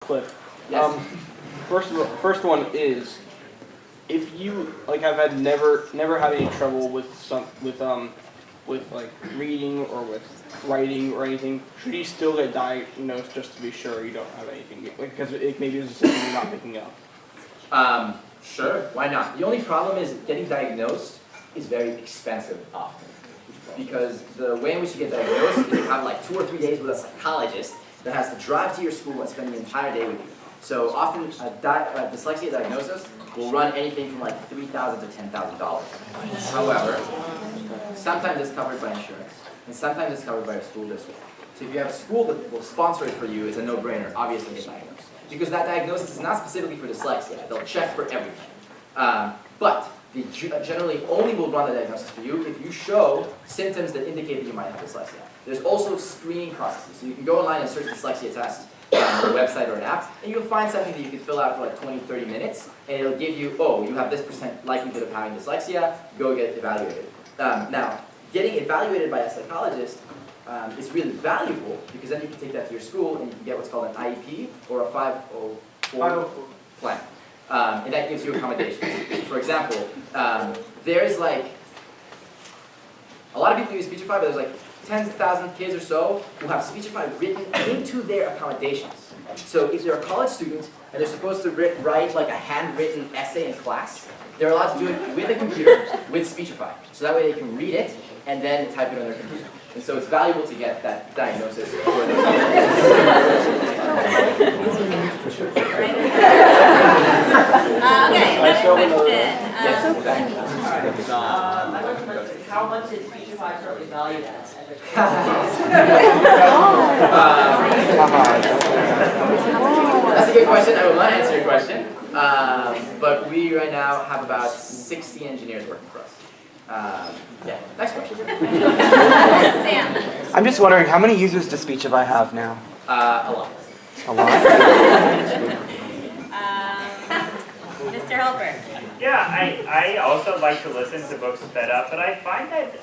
Cliff. Yes. First one is, if you have had never had any trouble with like reading or with writing or anything, should you still get diagnosed just to be sure you don't have anything? Because maybe it's something you're not picking up. Sure, why not? The only problem is getting diagnosed is very expensive often. Because the way in which you get diagnosed is you have like 2 or 3 days with a psychologist that has to drive to your school and spend the entire day with you. So often a dyslexia diagnosis will run anything from like $3,000 to $10,000. However, sometimes it's covered by insurance, and sometimes it's covered by a school district. So if you have a school that will sponsor it for you, it's a no-brainer, obviously get diagnosed. Because that diagnosis is not specifically for dyslexia. They'll check for everything. But they generally only will run the diagnosis for you if you show symptoms that indicate that you might have dyslexia. There's also screening processes. So you can go online and search dyslexia test on a website or an app, and you'll find something that you can fill out for like 20, 30 minutes, and it'll give you, oh, you have this % likelihood of having dyslexia, go get evaluated. Now, getting evaluated by a psychologist is really valuable, because then you can take that to your school and you can get what's called an IEP, or a 504 plan. And that gives you accommodations. For example, there's like, a lot of people use Speechify, but there's like 10,000 kids or so who have Speechify written into their accommodations. So if they're a college student and they're supposed to write like a handwritten essay in class, they're allowed to do it with a computer, with Speechify. So that way they can read it and then type it on their computer. And so it's valuable to get that diagnosis for them. Okay, another question. How much is Speechify currently valued at? That's a good question. I will not answer your question. But we right now have about 60 engineers working for us. Yeah, next question. Sam. I'm just wondering, how many users does Speechify have now? A lot. A lot? Mr. Helper. Yeah, I also like to listen to books sped up, but I find that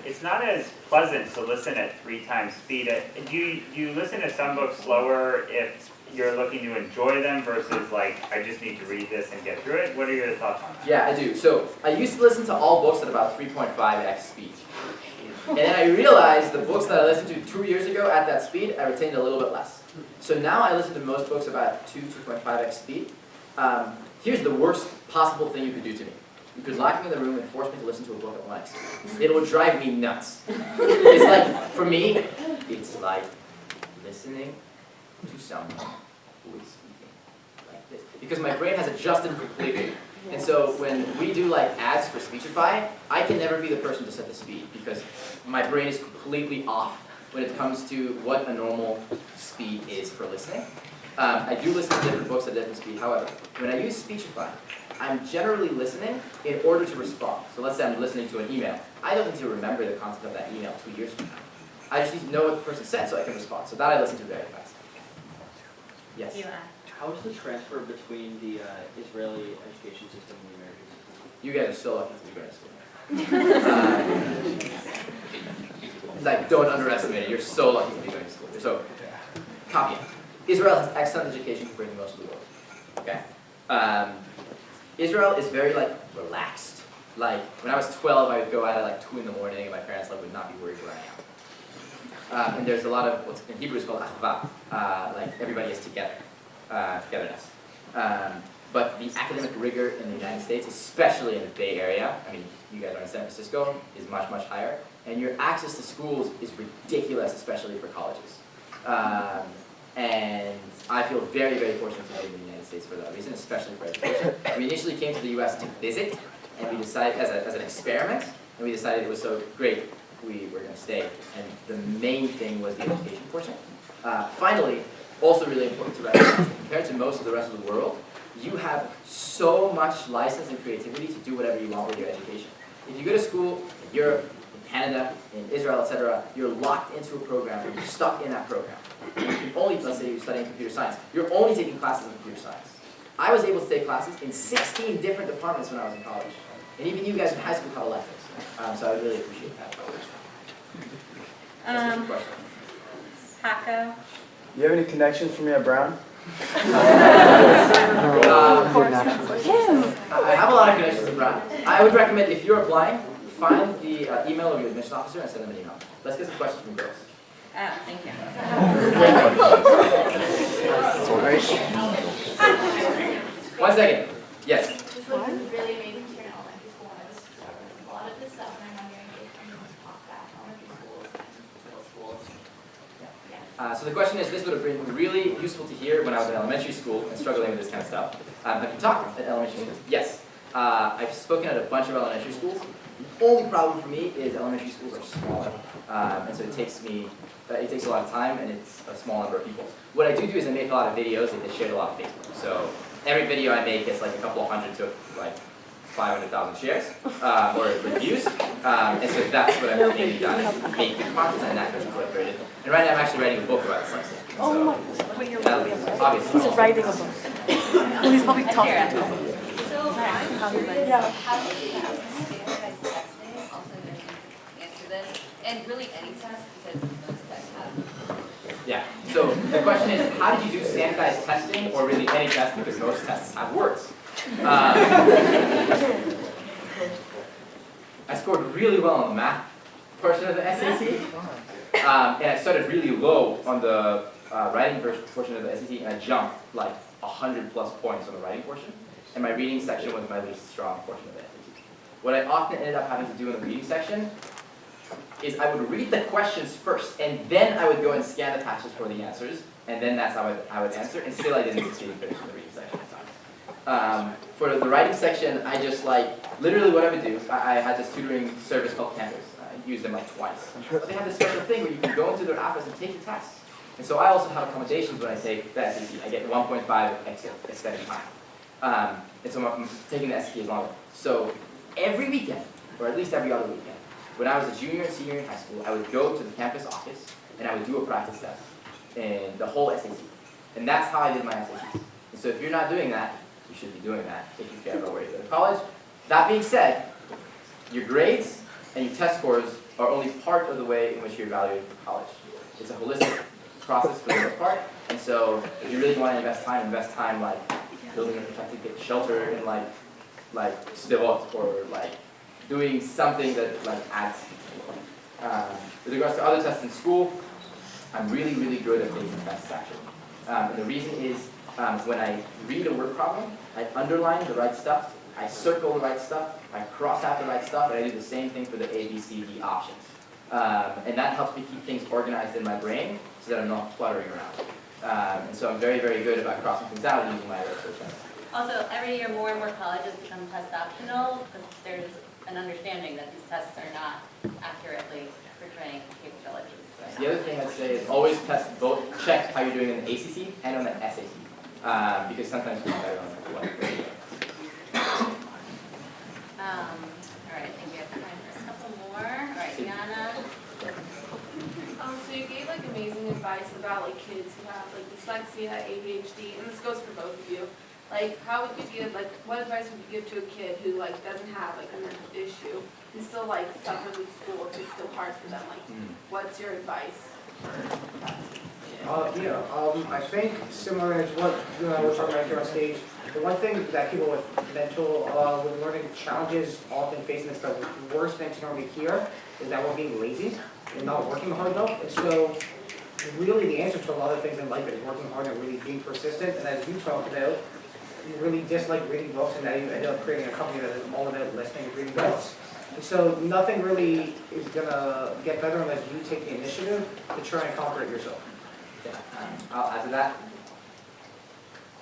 it's not as pleasant to listen at 3 times speed. Do you listen to some books slower if you're looking to enjoy them versus like, I just need to read this and get through it? What are your thoughts on that? Yeah, I do. So I used to listen to all books at about 3.5x speed. And then I realized the books that I listened to 2 years ago at that speed, I retained a little bit less. So now I listen to most books about 2.5x speed. Here's the worst possible thing you could do to me. You could lock me in the room and force me to listen to a book at 1x. It would drive me nuts. It's like, for me, it's like listening to someone who is speaking like this. Because my brain has adjusted completely. And so when we do like ads for Speechify, I can never be the person to set the speed because my brain is completely off when it comes to what a normal speed is for listening. I do listen to different books at different speed. However, when I use Speechify, I'm generally listening in order to respond. So let's say I'm listening to an email. I don't need to remember the content of that email 2 years from now. I just need to know what the person said so I can respond. So that I listen to very fast. Yes? How is the transfer between the Israeli education system and the American system? You guys are so lucky to be going to school. Like, don't underestimate it. You're so lucky to be going to school. So, copy it. Israel has excellent education compared to most of the world. Okay? Israel is very, like, relaxed. Like, when I was 12, I would go out at, like, 2 in the morning, and my parents, like, would not be worried where I am. And there's a lot of, what's in Hebrew is called achva. Like, everybody is together. Togetherness. But the academic rigor in the United States, especially in the Bay Area, I mean, you guys are in San Francisco, is much, much higher. And your access to schools is ridiculous, especially for colleges. And I feel very, very fortunate to be in the United States for that reason, especially for education. We initially came to the US to visit, and we decided, as an experiment, and we decided it was so great, we were going to stay. And the main thing was the education portion. Finally, also really important to recognize that compared to most of the rest of the world, you have so much license and creativity to do whatever you want with your education. If you go to school in Europe, in Canada, in Israel, etc., you're locked into a program and you're stuck in that program. You can only, let's say you're studying computer science, you're only taking classes in computer science. I was able to take classes in 16 different departments when I was in college. And even you guys in high school have electives. So I really appreciate that. Paco. You have any connections for me at Brown? I have a lot of connections in Brown. I would recommend, if you're applying, find the email of your admission officer and send them an email. Let's get some questions from girls. Oh, thank you. 1 second. Yes. This was really amazing here in elementary school. I was struggling with a lot of this stuff, and I'm wondering if you can talk back elementary schools and middle schools. So the question is, this would have been really useful to hear when I was in elementary school and struggling with this kind of stuff. Have you talked at elementary schools? Yes. I've spoken at a bunch of elementary schools. The only problem for me is elementary schools are smaller, and so it takes a lot of time, and it's a small number of people. What I do is I make a lot of videos that get shared a lot on Facebook. So every video I make gets like a couple of hundred to like 500,000 shares or views, and so that's what I'm mainly done, is make good content, and that gets proliferated. And right now I'm actually writing a book about dyslexia. Oh my, So, you're obviously. He's writing a book. Well, he's probably talking to him. So How do you write? how do you standardize testing? Also, going to answer this, and really any test because most tests have. Yeah, so the question is, how did you do standardized testing, or really any test, because most tests have words? I scored really well on the math portion of the SAT, and I started really low on the writing portion of the SAT, and I jumped like 100+ points on the writing portion, and my reading section was my least strong portion of the SAT. What I often ended up having to do in the reading section is I would read the questions first, and then I would go and scan the patches for the answers, and then that's how I would answer, and still I didn't succeed in finishing the reading section in time. For the writing section, I just literally what I would do, I had this tutoring service called Campus. I used them like twice. But they have this special thing where you can go into their office and take the test. And so I also have accommodations when I say the SAT. I get 1.5 extended time. And so I'm taking the SAT as longer. So every weekend, or at least every other weekend, when I was a junior and senior in high school, I would go to the campus office and I would do a practice test in the whole SAT. And that's how I did my SATs. And so if you're not doing that, you should be doing that if you care about where you go to college. That being said, your grades and your test scores are only part of the way in which you're evaluated for college. It's a holistic process for the most part. And so if you really want to invest time like building a protected shelter in like Stivot, or like doing something that adds. With regards to other tests in school, I'm really, really good at taking tests actually. And the reason is when I read a word problem, I underline the right stuff, I circle the right stuff, I cross out the right stuff, and I do the same thing for the A, B, C, D options. And that helps me keep things organized in my brain so that I'm not fluttering around. And so I'm very, very good about crossing things out using my research method. Also, every year more and more colleges become test optional because there's an understanding that these tests are not accurately portraying capabilities. The other thing I'd say is always test both, check how you're doing in the ACC and on the SAT, because sometimes you're better on the one. All right, I think we have time for a couple more. All right, Yana. So you gave amazing advice about kids who have dyslexia, ADHD, and this goes for both of you. How would you give what advice would you give to a kid who doesn't have a mental issue and still suffers in school? It's still hard for them. What's your advice for that? I think similar to what we're talking about here on stage, the one thing that people with mental, with learning challenges often face, and it's the worst thing to normally hear, is that we're being lazy and not working hard enough. And so really the answer to a lot of things in life is working hard and really being persistent. And as you talked about, you really dislike reading books, and now you end up creating a company that is all about listening and reading books. And so nothing really is going to get better unless you take the initiative to try and conquer it yourself. Yeah, I'll add to that.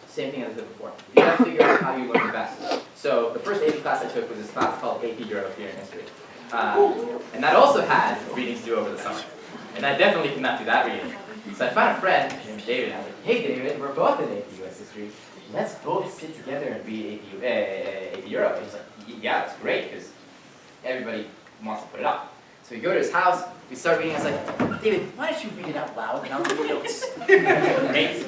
Same thing as I did before. You have to figure out how you learn the best. So the first AP class I took was this class called AP European History. And that also had readings to do over the summer. And I definitely could not do that reading. So I found a friend named David, and I was like, hey David, we're both in AP US History. Let's both sit together and read AP Europe. And he's like, yeah, that's great, because everybody wants to put it up. So we go to his house, we start reading, I was like, David, why don't you read it out loud and I'll take notes? Great.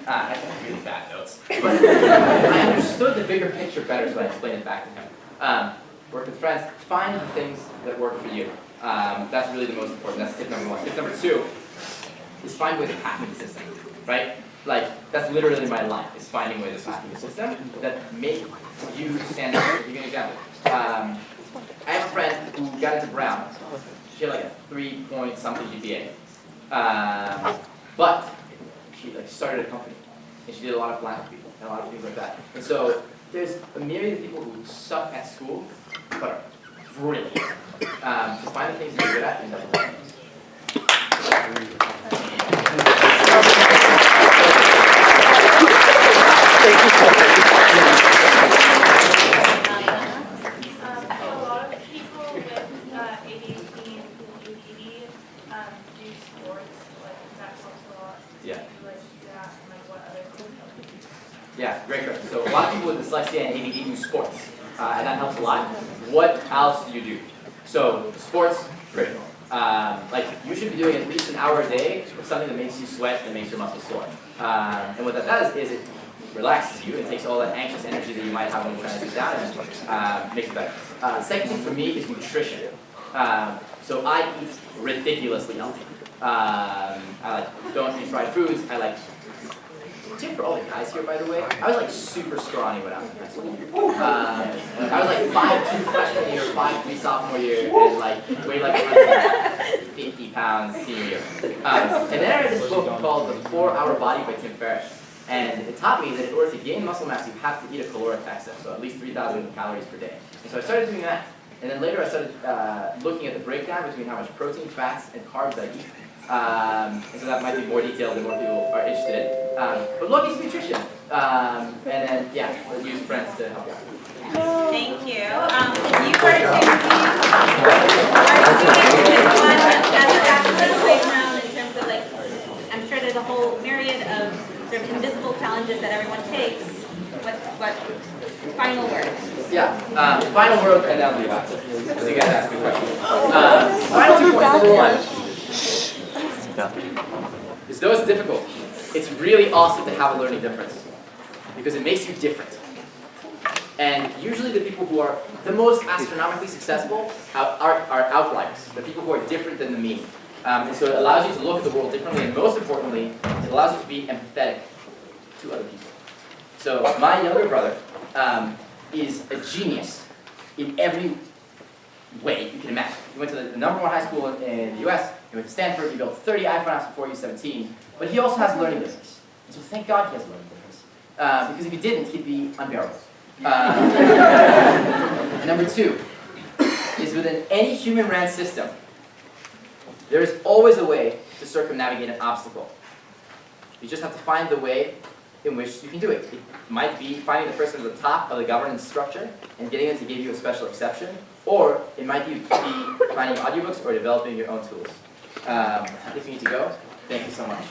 I took really bad notes. But I understood the bigger picture better, so I explained it back to him. Work with friends, find the things that work for you. That's really the most important. That's tip number one. Tip number two is find ways of hacking the system, right? Like, that's literally my life, is finding ways of hacking the system that make you stand out. I'll give you an example. I have a friend who got into Brown. She had like a 3-point-something GPA. But she like started a company, and she did a lot of philanthropy and a lot of things like that. And so there's a myriad of people who suck at school, but are brilliant. To find the things you're good at and that's what A lot of people with ADHD and ADD do sports, like that helps a lot. Yeah. Like that, and like what other things help you? Yeah, great question. So a lot of people with dyslexia and ADD do sports, and that helps a lot. What else do you do? So sports, critical. Like you should be doing at least an hour a day of something that makes you sweat, that makes your muscles sore. And what that does is it relaxes you and takes all that anxious energy that you might have when you're trying to sit down and makes it better. Second thing for me is nutrition. So I eat ridiculously healthy. I don't eat fried foods. I like tip for all the guys here, by the way. I was like super scrawny when I was in high school. I was like 5'2" freshman year, 5'3" sophomore year, and like weighed like 150 pounds senior year. And then I read this book called The 4-Hour Body by Tim Ferriss. And it taught me that in order to gain muscle mass, you have to eat a caloric excess, so at least 3,000 calories per day. And so I started doing that. And then later I started looking at the breakdown between how much protein, fats, and carbs I eat. And so that might be more detailed than more people are interested in. But look, it's nutrition. And then, yeah, we'll use friends to help you out. Thank you. If you were to as a bachelor's playground in terms of like, I'm sure there's a whole myriad of sort of invisible challenges that everyone takes. What final word? Yeah, final word, and then I'll leave after. Because you guys asked me questions. Final 2 points. Number 1 is though it's difficult, it's really awesome to have a learning difference because it makes you different. And usually the people who are the most astronomically successful are outliers, the people who are different than the mean. And so it allows you to look at the world differently, and most importantly, it allows you to be empathetic to other people. So my younger brother is a genius in every way you can imagine. He went to the #1 high school in the US, he went to Stanford, he built 30 iPhone apps before he was 17, but he also has learning difference. And so thank God he has learning difference. Because if he didn't, he'd be unbearable. Number 2 is within any human ran system, there is always a way to circumnavigate an obstacle. You just have to find the way in which you can do it. It might be finding the person at the top of the governance structure and getting them to give you a special exception, or it might be finding audiobooks or developing your own tools. I think we need to go. Thank you so much.